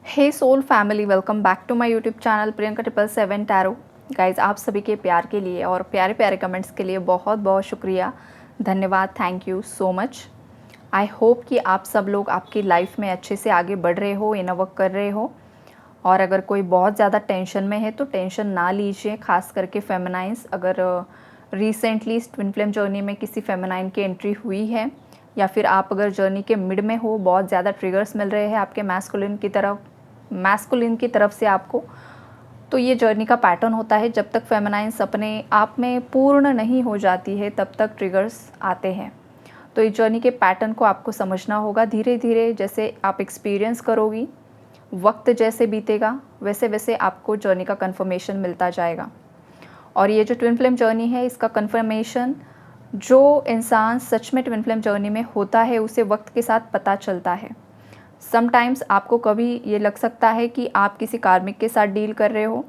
Hey soul family, welcome back to my YouTube channel Priyanka 777 tarot. Guys, आप सभी के प्यार के लिए और प्यारे प्यारे कमेंट्स के लिए बहुत बहुत शुक्रिया, धन्यवाद, thank you so much. I hope कि आप सब लोग आपकी लाइफ में अच्छे से आगे बढ़ रहे हो, इनर वर्क कर रहे हो। और अगर कोई बहुत ज़्यादा टेंशन में है तो टेंशन ना लीजिए, खास करके फेमिनाइंस। अगर रिसेंटली ट्विन फ्लेम जर्नी में किसी फेमिनाइन की एंट्री हुई है या फिर आप अगर जर्नी के मिड में हो, बहुत ज़्यादा ट्रिगर्स मिल रहे हैं आपके मैस्कुलिन की तरफ से आपको, तो ये जर्नी का पैटर्न होता है। जब तक फेमिनाइंस अपने आप में पूर्ण नहीं हो जाती है तब तक ट्रिगर्स आते हैं। तो इस जर्नी के पैटर्न को आपको समझना होगा। धीरे धीरे जैसे आप एक्सपीरियंस करोगी, वक्त जैसे बीतेगा, वैसे वैसे आपको जर्नी का कन्फर्मेशन मिलता जाएगा। और ये जो ट्विन फ्लेम जर्नी है, इसका कन्फर्मेशन जो इंसान सच में ट्विन फ्लेम जर्नी में होता है उसे वक्त के साथ पता चलता है। समटाइम्स आपको कभी ये लग सकता है कि आप किसी कार्मिक के साथ डील कर रहे हो,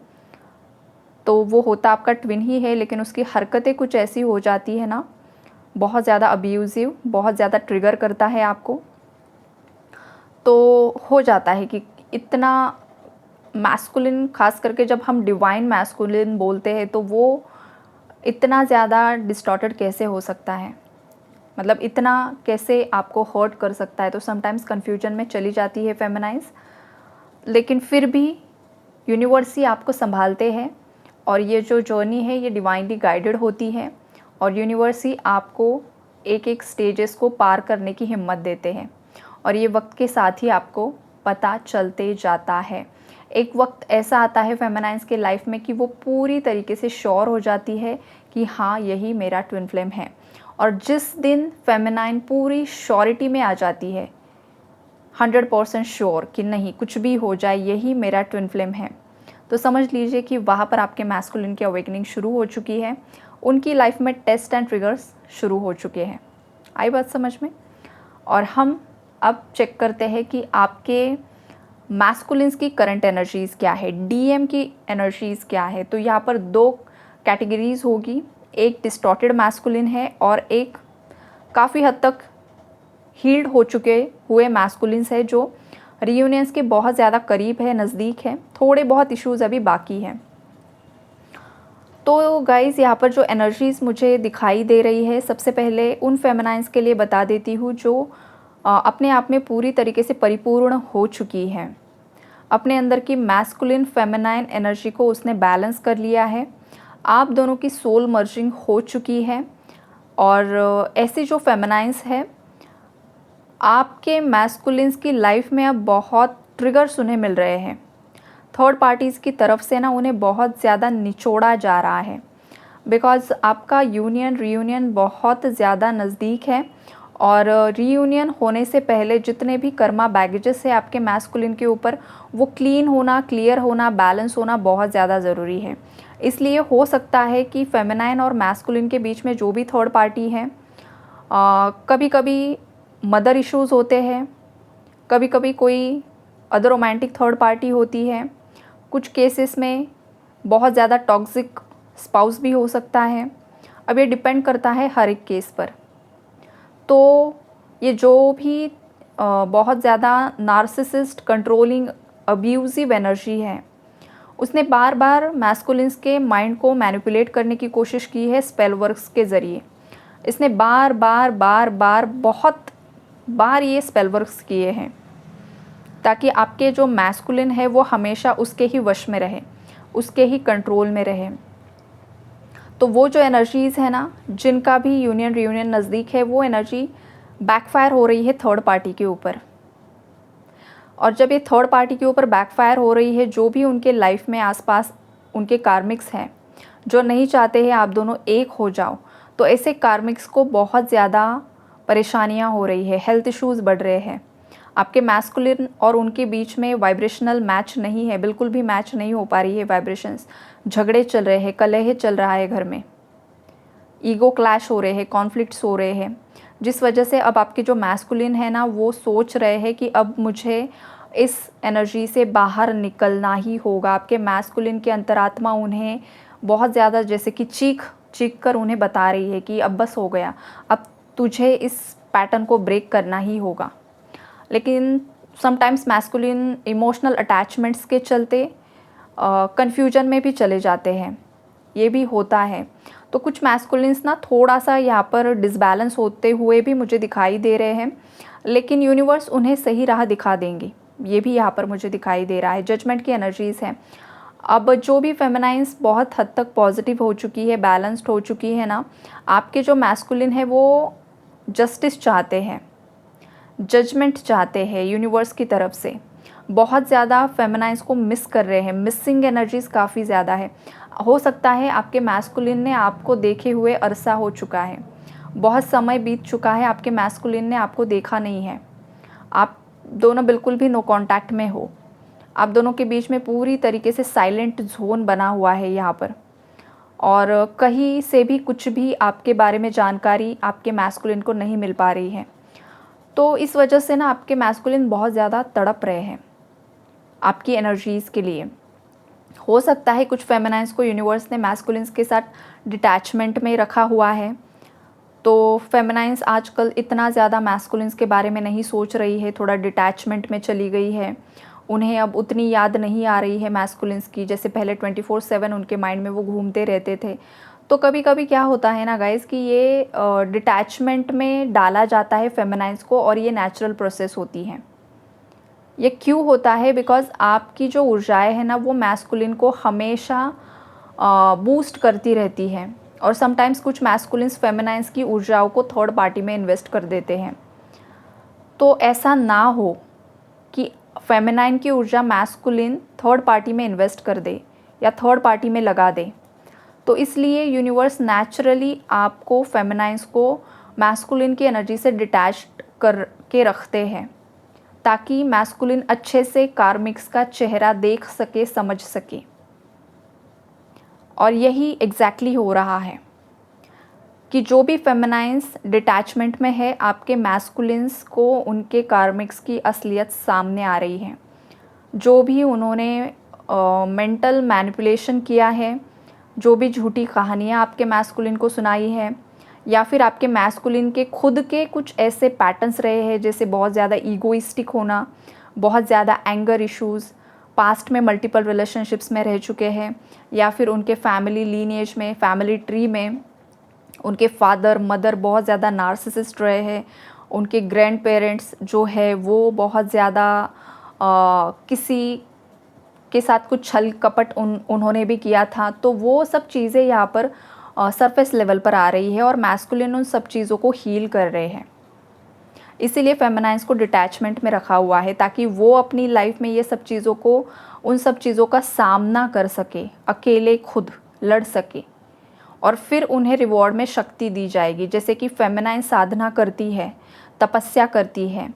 तो वो होता आपका ट्विन ही है, लेकिन उसकी हरकतें कुछ ऐसी हो जाती है ना, बहुत ज़्यादा अब्यूज़िव, बहुत ज़्यादा ट्रिगर करता है आपको। तो हो जाता है कि इतना मैस्कुलिन, खास करके जब हम डिवाइन मैस्कुलिन बोलते हैं, तो वो इतना ज़्यादा डिस्टॉर्टेड कैसे हो सकता है, मतलब इतना कैसे आपको हर्ट कर सकता है। तो समटाइम्स कन्फ्यूजन में चली जाती है फेमिनाइंस, लेकिन फिर भी यूनिवर्स ही आपको संभालते हैं। और ये जो जर्नी है ये डिवाइनली गाइडेड होती है, और यूनिवर्स ही आपको एक एक स्टेजेस को पार करने की हिम्मत देते हैं। और ये वक्त के साथ ही आपको पता चलते जाता है। एक वक्त ऐसा आता है फेमिनाइंस के लाइफ में कि वो पूरी तरीके से श्योर हो जाती है कि हाँ, यही मेरा ट्विन फ्लेम है। और जिस दिन फेमिनाइन पूरी श्योरिटी में आ जाती है, 100% श्योर कि नहीं, कुछ भी हो जाए यही मेरा ट्विन फ्लेम है, तो समझ लीजिए कि वहाँ पर आपके मैस्कुलिन की अवेकनिंग शुरू हो चुकी है। उनकी लाइफ में टेस्ट एंड ट्रिगर्स शुरू हो चुके हैं। आई बात समझ में? और हम अब चेक करते हैं कि आपके मैस्कुलिन्स की करंट एनर्जीज़ क्या है, डीएम की एनर्जीज़ क्या है। तो यहाँ पर दो कैटेगरीज होगी, एक डिस्टॉर्टेड मैस्कुलिन है और एक काफ़ी हद तक हील्ड हो चुके हुए मैस्कुलिन्स है, जो रियूनियंस के बहुत ज़्यादा करीब है, नज़दीक है। थोड़े बहुत इश्यूज़ अभी बाकी हैं। तो गाइज़, यहाँ पर जो एनर्जीज़ मुझे दिखाई दे रही है, सबसे पहले उन फेमिनाइंस के लिए बता देती हूँ जो अपने आप में पूरी तरीके से परिपूर्ण हो चुकी है। अपने अंदर की मैस्कुलिन फेमिनाइन एनर्जी को उसने बैलेंस कर लिया है। आप दोनों की सोल मर्जिंग हो चुकी है। और ऐसी जो फेमिनाइंस है, आपके मैस्कुलिन्स की लाइफ में अब बहुत ट्रिगर्स उन्हें मिल रहे हैं। थर्ड पार्टीज़ की तरफ से ना उन्हें बहुत ज़्यादा निचोड़ा जा रहा है, बिकॉज़ आपका रीयूनियन बहुत ज़्यादा नज़दीक है। और रीयूनियन होने से पहले जितने भी कर्मा बैगेजेस है आपके मैस्कुलिन के ऊपर, वो क्लीन होना, क्लियर होना, बैलेंस होना बहुत ज़्यादा ज़रूरी है। इसलिए हो सकता है कि फेमिनाइन और मैस्कुलिन के बीच में जो भी थर्ड पार्टी है, कभी कभी मदर इश्यूज़ होते हैं, कभी कभी कोई अदर रोमांटिक थर्ड पार्टी होती है, कुछ केसेस में बहुत ज़्यादा टॉक्सिक स्पाउस भी हो सकता है। अब ये डिपेंड करता है हर एक केस पर। तो ये जो भी बहुत ज़्यादा नार्सिसिस्ट, कंट्रोलिंग, अब्यूज़िव एनर्जी है, उसने बार बार मैस्कुलिन्स के माइंड को मैनिपुलेट करने की कोशिश की है स्पेल वर्क्स के ज़रिए। इसने बार बार बार बार बहुत बार ये स्पेल वर्क्स किए हैं, ताकि आपके जो मैस्कुलिन है वो हमेशा उसके ही वश में रहे, उसके ही कंट्रोल में रहे। तो वो जो एनर्जीज़ है ना, जिनका भी यूनियन रियूनियन नज़दीक है, वो एनर्जी बैकफायर हो रही है थर्ड पार्टी के ऊपर। और जब ये थर्ड पार्टी के ऊपर बैकफायर हो रही है, जो भी उनके लाइफ में आसपास उनके कार्मिक्स हैं जो नहीं चाहते हैं आप दोनों एक हो जाओ, तो ऐसे कार्मिक्स को बहुत ज़्यादा परेशानियां हो रही है, हेल्थ इश्यूज़ बढ़ रहे हैं। आपके मैस्कुलिन और उनके बीच में वाइब्रेशनल मैच नहीं है, बिल्कुल भी मैच नहीं हो पा रही है वाइब्रेशंस। झगड़े चल रहे हैं, कलह चल रहा है घर में, ईगो क्लैश हो रहे हैं, कॉन्फ्लिक्ट्स हो रहे हैं, जिस वजह से अब आपके जो मैस्कुलिन है ना, वो सोच रहे हैं कि अब मुझे इस एनर्जी से बाहर निकलना ही होगा। आपके मैस्कुलिन की अंतरात्मा उन्हें बहुत ज़्यादा, जैसे कि चीख चीख कर उन्हें बता रही है कि अब बस हो गया, अब तुझे इस पैटर्न को ब्रेक करना ही होगा। लेकिन समटाइम्स मैस्कुलिन इमोशनल अटैचमेंट्स के चलते कन्फ्यूजन में भी चले जाते हैं, ये भी होता है। तो कुछ मैस्कुलिन्स ना थोड़ा सा यहाँ पर डिसबैलेंस होते हुए भी मुझे दिखाई दे रहे हैं, लेकिन यूनिवर्स उन्हें सही राह दिखा देंगी, ये भी यहाँ पर मुझे दिखाई दे रहा है। जजमेंट की एनर्जीज़ हैं। अब जो भी फेमिनाइन्स बहुत हद तक पॉजिटिव हो चुकी है, बैलेंस्ड हो चुकी है ना, आपके जो मैस्कुलिन है वो जस्टिस चाहते हैं, जजमेंट चाहते हैं यूनिवर्स की तरफ से। बहुत ज़्यादा फेमिनाइन्स को मिस कर रहे हैं, मिसिंग एनर्जीज़ काफ़ी ज़्यादा है। हो सकता है आपके मैस्कुलिन ने आपको देखे हुए अरसा हो चुका है, बहुत समय बीत चुका है, आपके मैस्कुलिन ने आपको देखा नहीं है, आप दोनों बिल्कुल भी नो कांटेक्ट में हो, आप दोनों के बीच में पूरी तरीके से साइलेंट जोन बना हुआ है यहाँ पर, और कहीं से भी कुछ भी आपके बारे में जानकारी आपके मैस्कुलिन को नहीं मिल पा रही है। तो इस वजह से ना आपके मैस्कुलिन बहुत ज़्यादा तड़प रहे हैं आपकी एनर्जीज़ के लिए। हो सकता है कुछ फेमिनाइन्स को यूनिवर्स ने मैस्कुलिन्स के साथ डिटैचमेंट में रखा हुआ है, तो फेमिनाइन्स आजकल इतना ज़्यादा मैस्कुलिन्स के बारे में नहीं सोच रही है, थोड़ा डिटैचमेंट में चली गई है। उन्हें अब उतनी याद नहीं आ रही है मैस्कुलिन्स की, जैसे पहले 24/7 उनके माइंड में वो घूमते रहते थे। तो कभी कभी क्या होता है ना गाइज़ कि ये डिटैचमेंट में डाला जाता है फेमिनाइन्स को, और ये नेचुरल प्रोसेस होती है। ये क्यों होता है? बिकॉज़ आपकी जो ऊर्जाएँ हैं ना वो मैस्कुलिन को हमेशा बूस्ट करती रहती हैं, और समटाइम्स कुछ मैस्कुलिन्स फेमिनाइन्स की ऊर्जाओं को थर्ड पार्टी में इन्वेस्ट कर देते हैं। तो ऐसा ना हो कि फेमिनाइन की ऊर्जा मैस्कुलिन थर्ड पार्टी में इन्वेस्ट कर दे या थर्ड पार्टी में लगा दे। तो इसलिए यूनिवर्स नेचुरली आपको फेमिनाइन्स को मैस्कुलिन की एनर्जी से डिटैच्ड कर के रखते हैं, ताकि मैस्कुलिन अच्छे से कार्मिक्स का चेहरा देख सके, समझ सके। और यही एग्जैक्टली हो रहा है कि जो भी फेमिनाइन्स डिटैचमेंट में है, आपके मैस्कुलिन्स को उनके कार्मिक्स की असलियत सामने आ रही है। जो भी उन्होंने मेंटल मैनिपुलेशन किया है, जो भी झूठी कहानियाँ आपके मैस्कुलिन को सुनाई है, या फिर आपके मैस्कुलिन के खुद के कुछ ऐसे पैटर्न्स रहे हैं, जैसे बहुत ज़्यादा ईगोइस्टिक होना, बहुत ज़्यादा एंगर इश्यूज़, पास्ट में मल्टीपल रिलेशनशिप्स में रह चुके हैं, या फिर उनके फैमिली लीनिएज में, फैमिली ट्री में उनके फादर मदर बहुत ज़्यादा नार्सिसिस्ट रहे हैं, उनके ग्रैंड पेरेंट्स जो है वो बहुत ज़्यादा किसी के साथ कुछ छल कपट उन्होंने भी किया था। तो वो सब चीज़ें यहाँ पर सरफेस लेवल पर आ रही है, और मैस्कुलिन उन सब चीज़ों को हील कर रहे हैं। इसीलिए फेमिनाइन्स को डिटैचमेंट में रखा हुआ है, ताकि वो अपनी लाइफ में ये सब चीज़ों को, उन सब चीज़ों का सामना कर सके, अकेले खुद लड़ सके, और फिर उन्हें रिवॉर्ड में शक्ति दी जाएगी। जैसे कि फेमिनाइन साधना करती है, तपस्या करती है,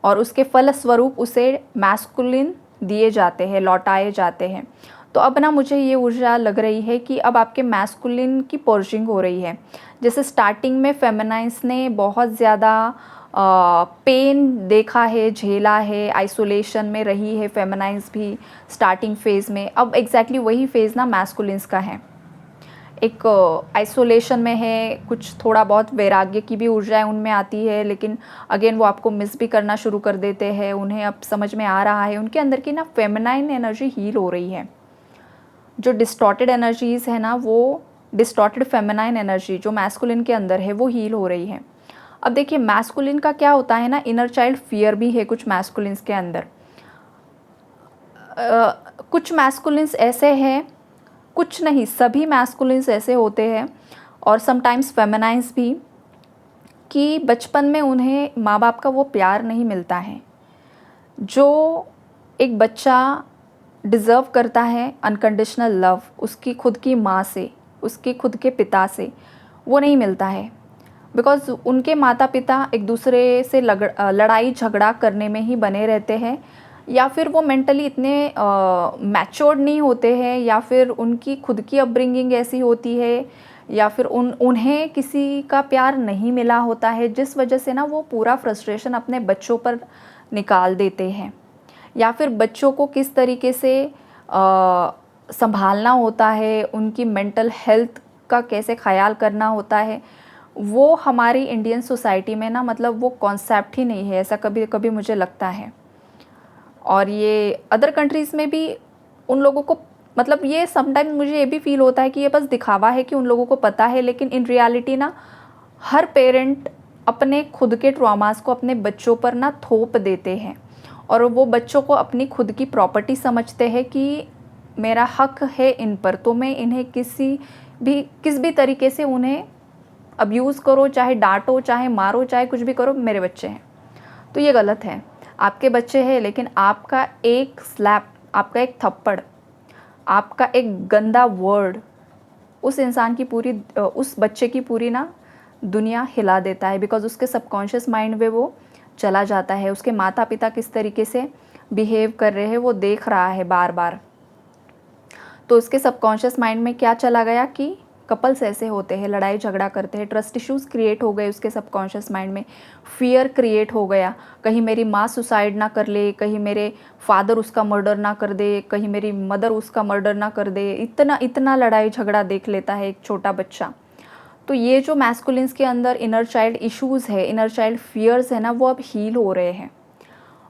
और उसके फलस्वरूप उसे मैस्कुलिन दिए जाते हैं, लौटाए जाते हैं। तो अब ना मुझे ये ऊर्जा लग रही है कि अब आपके मैस्कुलिन की पर्जिंग हो रही है। जैसे स्टार्टिंग में फेमिनाइन्स ने बहुत ज़्यादा पेन देखा है, झेला है, आइसोलेशन में रही है फेमिनाइन्स भी स्टार्टिंग फेज़ में। अब एग्जैक्टली वही फेज़ ना मैस्कुलिन्स का है, एक आइसोलेशन में है, कुछ थोड़ा बहुत वैराग्य की भी ऊर्जाएं उनमें आती है, लेकिन अगेन वो आपको मिस भी करना शुरू कर देते हैं। उन्हें अब समझ में आ रहा है उनके अंदर की ना फेमिनाइन एनर्जी हील हो रही है। जो डिस्टॉर्टेड एनर्जीज़ है ना, वो डिस्टॉर्टेड फेमिनाइन एनर्जी जो मैस्कुलिन के अंदर है वो हील हो रही है। अब देखिए मैस्कुलिन का क्या होता है ना, इनर चाइल्ड फियर भी है कुछ मैस्कुलिन्स के अंदर। कुछ मैस्कुलिन्स ऐसे हैं, कुछ नहीं, सभी मैस्कुलिन्स ऐसे होते हैं, और समटाइम्स फेमिनाइन्स भी, कि बचपन में उन्हें माँ बाप का वो प्यार नहीं मिलता है जो एक बच्चा डिज़र्व करता है। अनकंडीशनल लव उसकी खुद की माँ से, उसके खुद के पिता से वो नहीं मिलता है, बिकॉज़ उनके माता पिता एक दूसरे से लड़ाई झगड़ा करने में ही बने रहते हैं, या फिर वो मेंटली इतने मैच्योर्ड नहीं होते हैं, या फिर उनकी खुद की अपब्रिंगिंग ऐसी होती है, या फिर उन्हें किसी का प्यार नहीं मिला होता है, जिस वजह से ना वो पूरा फ्रस्ट्रेशन अपने बच्चों पर निकाल देते हैं। या फिर बच्चों को किस तरीके से संभालना होता है, उनकी मेंटल हेल्थ का कैसे ख्याल करना होता है, वो हमारी इंडियन सोसाइटी में ना मतलब वो कॉन्सेप्ट ही नहीं है, ऐसा कभी कभी मुझे लगता है। और ये अदर कंट्रीज़ में भी उन लोगों को, मतलब ये समटाइम मुझे ये भी फ़ील होता है कि ये बस दिखावा है कि उन लोगों को पता है, लेकिन इन रियलिटी ना हर पेरेंट अपने खुद के ट्रॉमास को अपने बच्चों पर ना थोप देते हैं, और वो बच्चों को अपनी खुद की प्रॉपर्टी समझते हैं कि मेरा हक है इन पर, तो मैं इन्हें किस भी तरीके से उन्हें अब्यूज़ करो, चाहे डांटो, चाहे मारो, चाहे कुछ भी करो, मेरे बच्चे हैं। तो ये गलत है। आपके बच्चे हैं, लेकिन आपका एक स्लैप, आपका एक थप्पड़, आपका एक गंदा वर्ड उस इंसान की पूरी, उस बच्चे की पूरी ना दुनिया हिला देता है, बिकॉज़ उसके सबकॉन्शियस माइंड में वो चला जाता है। उसके माता पिता किस तरीके से बिहेव कर रहे हैं वो देख रहा है बार बार, तो उसके सबकॉन्शियस माइंड में क्या चला गया कि कपल्स ऐसे होते हैं, लड़ाई झगड़ा करते हैं, ट्रस्ट इश्यूज़ क्रिएट हो गए उसके सबकॉन्शियस माइंड में, फियर क्रिएट हो गया, कहीं मेरी माँ सुसाइड ना कर ले, कहीं मेरे फादर उसका मर्डर ना कर दे, कहीं मेरी मदर उसका मर्डर ना कर दे। इतना इतना लड़ाई झगड़ा देख लेता है एक छोटा बच्चा। तो ये जो मैस्कुलिन्स के अंदर इनर चाइल्ड इश्यूज़ है, इनर चाइल्ड फियर्स है ना, वो अब हील हो रहे हैं।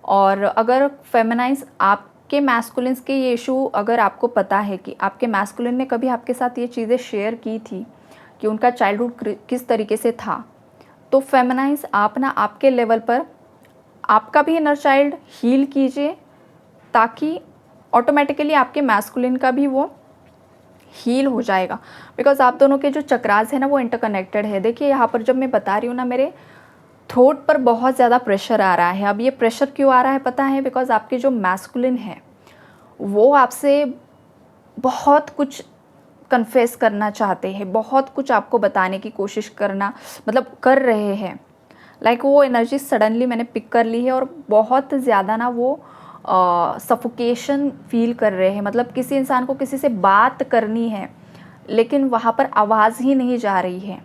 और अगर फेमिनाइन्स आपके मैस्कुलिन्स के ये इशू अगर आपको पता है कि आपके मैस्कुलिन ने कभी आपके साथ ये चीज़ें शेयर की थी कि उनका चाइल्डहुड किस तरीके से था, तो फेमिनाइन्स आप ना आपके लेवल पर आपका भी इनर चाइल्ड हील कीजिए, ताकि ऑटोमेटिकली आपके मैस्कुलिन का भी वो हील हो जाएगा। बिकॉज़ आप दोनों के जो चक्रास है ना वो इंटरकनेक्टेड है। देखिए यहाँ पर जब मैं बता रही हूँ ना, मेरे थ्रोट पर बहुत ज़्यादा प्रेशर आ रहा है। अब ये प्रेशर क्यों आ रहा है पता है? बिकॉज़ आपके जो मैस्कुलिन है वो आपसे बहुत कुछ कन्फेस करना चाहते हैं, बहुत कुछ आपको बताने की कोशिश कर रहे हैं। लाइक वो एनर्जी सडनली मैंने पिक कर ली है और बहुत ज़्यादा ना वो सफोकेशन फील कर रहे हैं। मतलब किसी इंसान को किसी से बात करनी है, लेकिन वहाँ पर आवाज़ ही नहीं जा रही है।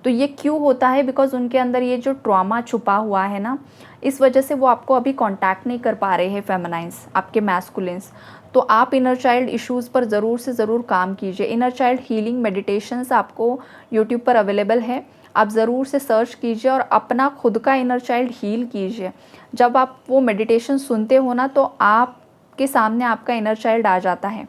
तो ये क्यों होता है? बिकॉज़ उनके अंदर ये जो ट्रॉमा छुपा हुआ है ना, इस वजह से वो आपको अभी कॉन्टैक्ट नहीं कर पा रहे हैं फेमिनाइन्स, आपके मैस्कुलिन्स। तो आप इनर चाइल्ड इश्यूज़ पर ज़रूर से ज़रूर काम कीजिए। इनर चाइल्ड हीलिंग मेडिटेशंस आपको यूट्यूब पर अवेलेबल है, आप ज़रूर से सर्च कीजिए और अपना खुद का इनर चाइल्ड हील कीजिए। जब आप वो मेडिटेशन सुनते हो ना, तो आपके सामने आपका इनर चाइल्ड आ जाता है,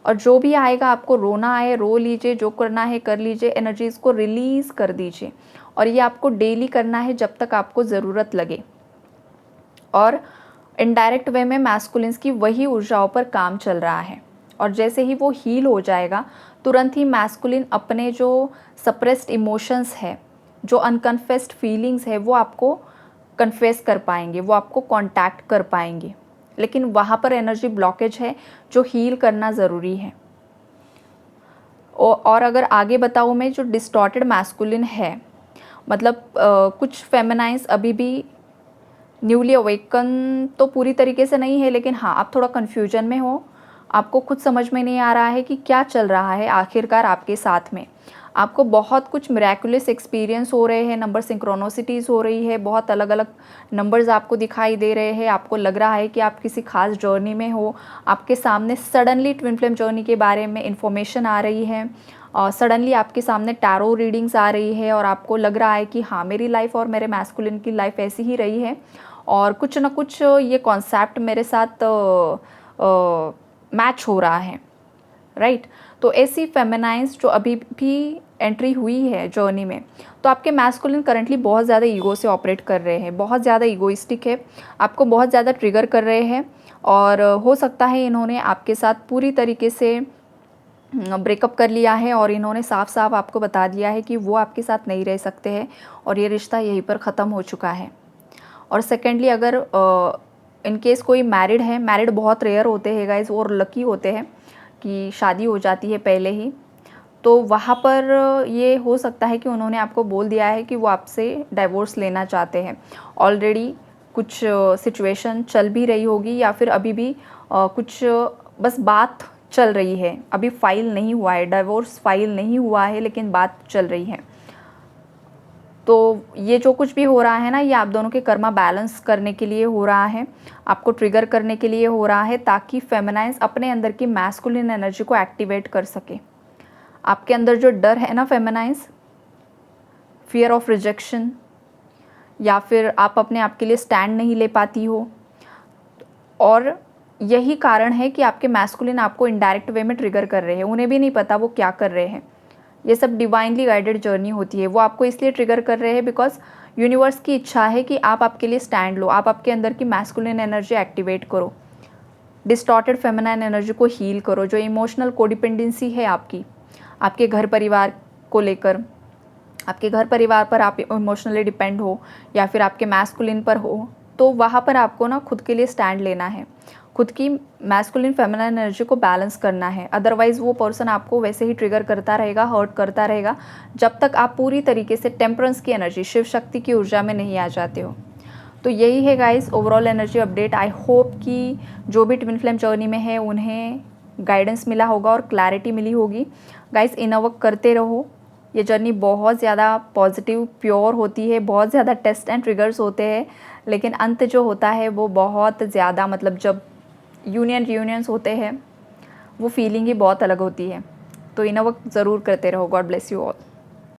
और जो भी आएगा, आपको रोना आए रो लीजिए, जो करना है कर लीजिए, एनर्जीज़ को रिलीज़ कर दीजिए। और ये आपको डेली करना है जब तक आपको ज़रूरत लगे। और इनडायरेक्ट वे में मैस्कुलिन्स की वही ऊर्जाओं पर काम चल रहा है, और जैसे ही वो हील हो जाएगा, तुरंत ही मैस्कुलिन अपने जो सप्रेस्ड इमोशंस है, जो अनकन्फेस्ड फीलिंग्स है, वो आपको कन्फेस कर पाएंगे, वो आपको कॉन्टैक्ट कर पाएंगे। लेकिन वहाँ पर एनर्जी ब्लॉकेज है जो हील करना ज़रूरी है। और अगर आगे बताऊँ मैं, जो डिस्टॉर्टेड मैस्कुलिन है, मतलब कुछ फेमिनाइन्स अभी भी न्यूली अवेकन तो पूरी तरीके से नहीं है, लेकिन हाँ, आप थोड़ा कन्फ्यूजन में हो, आपको खुद समझ में नहीं आ रहा है कि क्या चल रहा है आखिरकार आपके साथ में। आपको बहुत कुछ मिरेकुलस एक्सपीरियंस हो रहे हैं, नंबर सिंक्रोनोसिटीज़ हो रही है, बहुत अलग अलग नंबर्स आपको दिखाई दे रहे हैं, आपको लग रहा है कि आप किसी खास जर्नी में हो, आपके सामने सडनली ट्विन फ्लेम जर्नी के बारे में इंफॉर्मेशन आ रही है, और सडनली आपके सामने टैरो रीडिंग्स आ रही है, और आपको लग रहा है कि हाँ, मेरी लाइफ और मेरे मैस्कुलिन की लाइफ ऐसी ही रही है, और कुछ ना कुछ ये कॉन्सेप्ट मेरे साथ मैच हो रहा है, राइट? तो ऐसी फेमिनाइन्स जो अभी भी एंट्री हुई है जर्नी में, तो आपके मैस्कुलिन करंटली बहुत ज़्यादा ईगो से ऑपरेट कर रहे हैं, बहुत ज़्यादा ईगोइस्टिक है, आपको बहुत ज़्यादा ट्रिगर कर रहे हैं, और हो सकता है इन्होंने आपके साथ पूरी तरीके से ब्रेकअप कर लिया है, और इन्होंने साफ साफ आपको बता दिया है कि वो आपके साथ नहीं रह सकते हैं, और ये रिश्ता यहीं पर ख़त्म हो चुका है। और सेकेंडली, अगर इन केस कोई मैरिड है, मैरिड बहुत रेयर होते हैं गाइस, और लकी होते हैं कि शादी हो जाती है पहले ही, तो वहाँ पर ये हो सकता है कि उन्होंने आपको बोल दिया है कि वो आपसे डाइवोर्स लेना चाहते हैं। ऑलरेडी कुछ सिचुएशन चल भी रही होगी, या फिर अभी भी कुछ बस बात चल रही है, अभी फाइल नहीं हुआ है, डाइवोर्स फाइल नहीं हुआ है, लेकिन बात चल रही है। तो ये जो कुछ भी हो रहा है ना, ये आप दोनों के कर्मा बैलेंस करने के लिए हो रहा है, आपको ट्रिगर करने के लिए हो रहा है, ताकि फेमिनाइन्स अपने अंदर की मैस्कुलिन एनर्जी को एक्टिवेट कर सके। आपके अंदर जो डर है ना फेमिनाइन्स, फियर ऑफ रिजेक्शन, या फिर आप अपने आप के लिए स्टैंड नहीं ले पाती हो, और यही कारण है कि आपके मैस्कुलिन आपको इनडायरेक्ट वे में ट्रिगर कर रहे हैं, उन्हें भी नहीं पता वो क्या कर रहे हैं। ये सब डिवाइनली गाइडेड जर्नी होती है। वो आपको इसलिए ट्रिगर कर रहे हैं बिकॉज यूनिवर्स की इच्छा है कि आप आपके लिए स्टैंड लो, आप आपके अंदर की मैस्कुलिन एनर्जी एक्टिवेट करो, डिस्टॉर्टेड फेमिनाइन एनर्जी को हील करो। जो इमोशनल कोडिपेंडेंसी है आपकी, आपके घर परिवार को लेकर, आपके घर परिवार पर आप इमोशनली डिपेंड हो या फिर आपके मैस्कुलिन पर हो, तो वहाँ पर आपको ना खुद के लिए स्टैंड लेना है, खुद की मैस्कुलिन फेमिनाइन एनर्जी को बैलेंस करना है। अदरवाइज़ वो पर्सन आपको वैसे ही ट्रिगर करता रहेगा, हर्ट करता रहेगा, जब तक आप पूरी तरीके से टेम्परेंस की एनर्जी, शिव शक्ति की ऊर्जा में नहीं आ जाते हो। तो यही है guys overall energy update. I hope कि जो भी ट्विन फ्लेम जर्नी में है उन्हें गाइडेंस मिला होगा और क्लैरिटी मिली होगी। गाइस इनर वर्क करते रहो। ये जर्नी बहुत ज़्यादा पॉजिटिव प्योर होती है, बहुत ज़्यादा टेस्ट एंड ट्रिगर्स होते हैं, लेकिन अंत जो होता है वो बहुत ज़्यादा, मतलब जब रीयूनियंस होते हैं वो फीलिंग ही बहुत अलग होती है। तो इनर वर्क ज़रूर करते रहो। God bless you all.